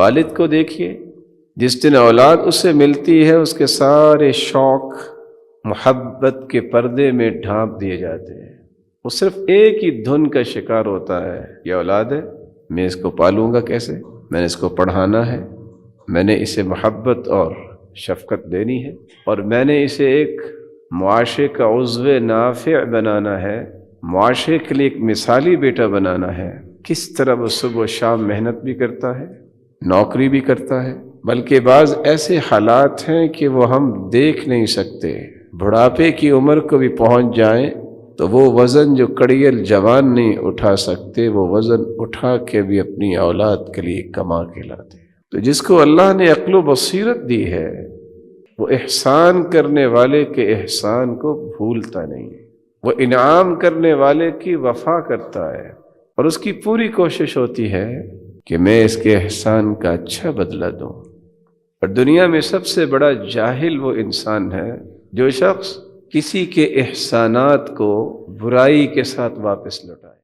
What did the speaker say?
والد کو دیکھیے، جس دن اولاد اسے ملتی ہے اس کے سارے شوق محبت کے پردے میں ڈھانپ دیے جاتے ہیں۔ وہ صرف ایک ہی دھن کا شکار ہوتا ہے، یہ اولاد ہے، میں اس کو پالوں گا کیسے، میں نے اس کو پڑھانا ہے، میں نے اسے محبت اور شفقت دینی ہے، اور میں نے اسے ایک معاشرے کا عضو نافع بنانا ہے، معاشرے کے لیے ایک مثالی بیٹا بنانا ہے۔ کس طرح وہ صبح و شام محنت بھی کرتا ہے، نوکری بھی کرتا ہے، بلکہ بعض ایسے حالات ہیں کہ وہ ہم دیکھ نہیں سکتے، بڑھاپے کی عمر کو بھی پہنچ جائیں تو وہ وزن جو کڑیل جوان نہیں اٹھا سکتے، وہ وزن اٹھا کے بھی اپنی اولاد کے لیے کما کے لاتے۔ تو جس کو اللہ نے عقل و بصیرت دی ہے وہ احسان کرنے والے کے احسان کو بھولتا نہیں، وہ انعام کرنے والے کی وفا کرتا ہے، اور اس کی پوری کوشش ہوتی ہے کہ میں اس کے احسان کا اچھا بدلہ دوں۔ اور دنیا میں سب سے بڑا جاہل وہ انسان ہے جو شخص کسی کے احسانات کو برائی کے ساتھ واپس لوٹائے۔